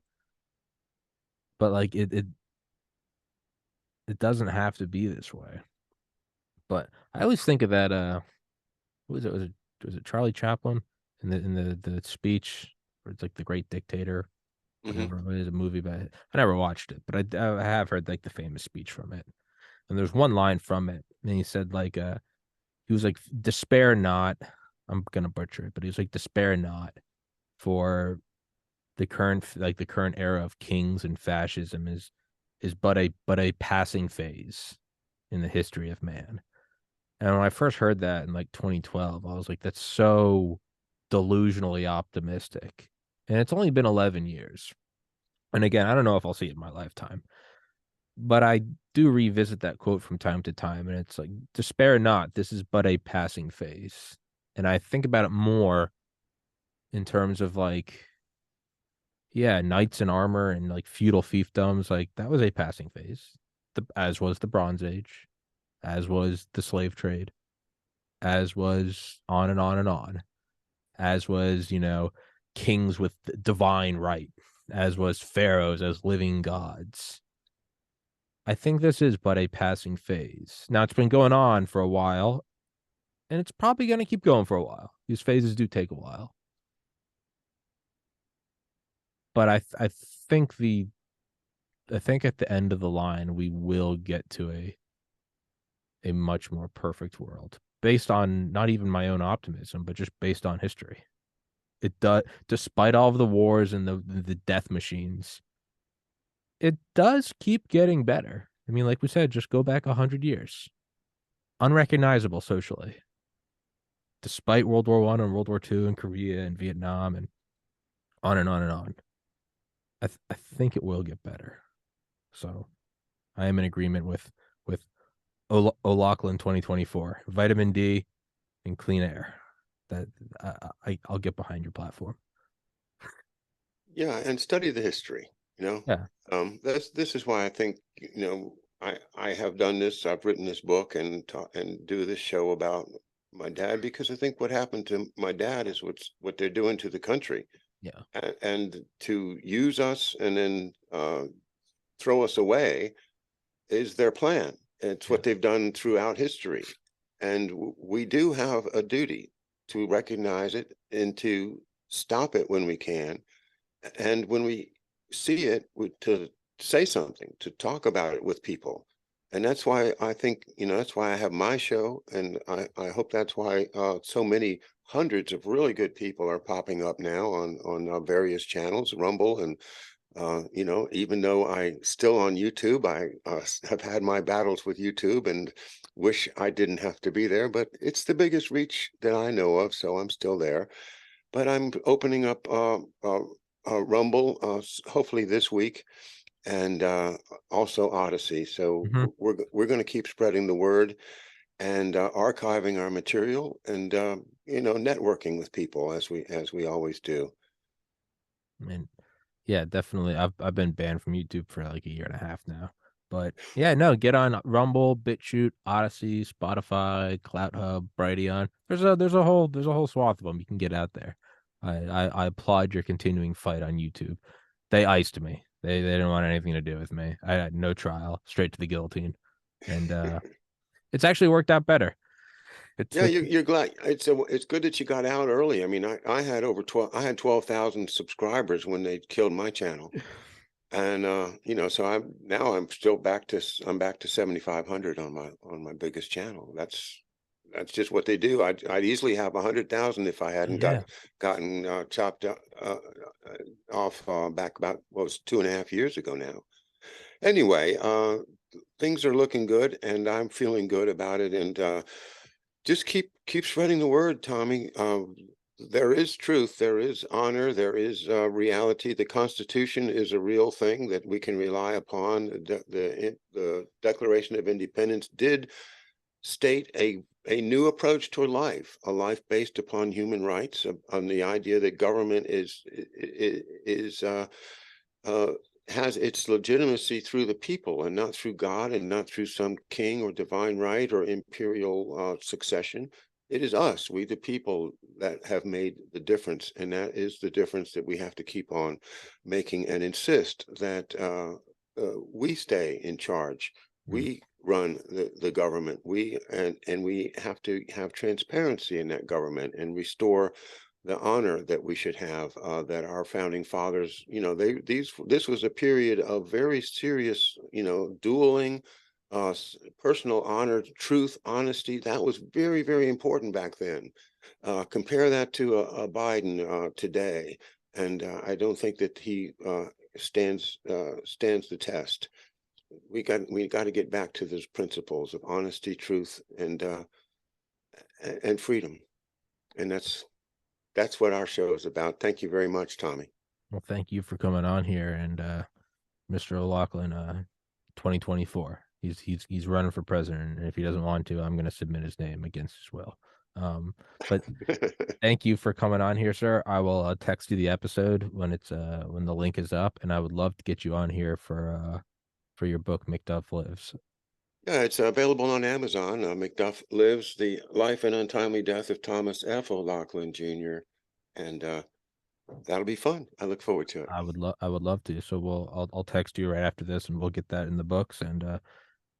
but like it doesn't have to be this way. But I always think of that. Who was it? Was it Charlie Chaplin in the speech where it's like the Great Dictator? Hmm. Whatever it is, a movie, but I never watched it. But I have heard like the famous speech from it. And there's one line from it, and he said like he was like despair not. I'm gonna butcher it, but he was like despair not for the current era of kings and fascism is but a passing phase in the history of man. And when I first heard that in like 2012, I was like, that's so delusionally optimistic. And it's only been 11 years. And again, I don't know if I'll see it in my lifetime, but I do revisit that quote from time to time. And it's like, despair not, this is but a passing phase. And I think about it more in terms of like, yeah, knights in armor and like feudal fiefdoms, like that was a passing phase, as was the Bronze Age. as was the slave trade, as was on and on and on, as was, kings with divine right, as was pharaohs as living gods. I think this is but a passing phase. Now, it's been going on for a while, and it's probably going to keep going for a while. These phases do take a while. But I think I think at the end of the line we will get to a much more perfect world based on not even my own optimism, but just based on history. It does, despite all of the wars and the death machines, it does keep getting better. I mean, like we said, just go back 100 years, unrecognizable socially, despite World War I and World War II and Korea and Vietnam and on and on and on. I think it will get better. So I am in agreement with O'Loughlin 2024, vitamin D and clean air. That I'll get behind your platform. Yeah, and study the history, you know. Yeah. This is why I think, I have done this. I've written this book and taught and do this show about my dad, because I think what happened to my dad is what they're doing to the country, Yeah. and to use us and then throw us away is their plan. It's Yeah. what they've done throughout history, and we do have a duty to recognize it and to stop it when we can, and when we see it, to say something, to talk about it with people. And that's why I think, that's why I have my show, and I hope that's why so many hundreds of really good people are popping up now on various channels, Rumble, and even though I still on YouTube, I have had my battles with YouTube and wish I didn't have to be there, but it's the biggest reach that I know of, so I'm still there. But I'm opening up Rumble, hopefully this week, and also Odyssey. So Hmm. we're going to keep spreading the word and archiving our material, and networking with people as we always do. And yeah, definitely. I've been banned from YouTube for like a year and a half now. But yeah, no, get on Rumble, BitChute, Odyssey, Spotify, CloutHub, Brighteon. There's a whole swath of them you can get out there. I applaud your continuing fight on YouTube. They iced me. They didn't want anything to do with me. I had no trial, straight to the guillotine, and it's actually worked out better. It's Yeah, the you're glad. It's good that you got out early. I mean, I had over 12,000 subscribers when they killed my channel. And so I'm back to 7,500 on my biggest channel. That's just what they do. I'd easily have 100,000 if I hadn't yeah. gotten chopped off back about, what was 2.5 years ago now. Anyway, things are looking good, and I'm feeling good about it. And just keep spreading the word, Tommy. There is truth, there is honor, there is reality. The Constitution is a real thing that we can rely upon. The Declaration of Independence did state a new approach toward life, a life based upon human rights, on the idea that government is uh, has its legitimacy through the people and not through God, and not through some king or divine right or imperial succession. It is us, we the people, that have made the difference, and that is the difference that we have to keep on making, and insist that we stay in charge. Mm. We run the government. And we have to have transparency in that government and restore the honor that we should have, that our founding fathers, this was a period of very serious, dueling, personal honor, truth, honesty. That was very, very important back then. Compare that to a Biden today, and I don't think that he stands the test. We got to get back to those principles of honesty, truth, and freedom, and that's what our show is about. Thank you very much, Tommy. Well, thank you for coming on here, and Mr. O'Loughlin, 2024. He's running for president, and if he doesn't want to, I'm going to submit his name against his will. But thank you for coming on here, sir. I will text you the episode when the link is up, and I would love to get you on here for your book, McDuff Lives. Yeah, it's available on Amazon. Macduff Lives: The Life and Untimely Death of Thomas F. O'Loughlin Jr. And that'll be fun. I look forward to it. I would love to. So I'll text you right after this and we'll get that in the books. And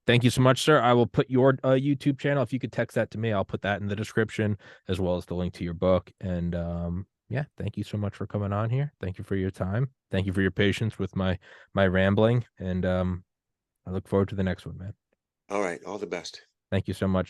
thank you so much, sir. I will put your YouTube channel. If you could text that to me, I'll put that in the description as well as the link to your book. And yeah, thank you so much for coming on here. Thank you for your time. Thank you for your patience with my rambling. And I look forward to the next one, man. All right. All the best. Thank you so much.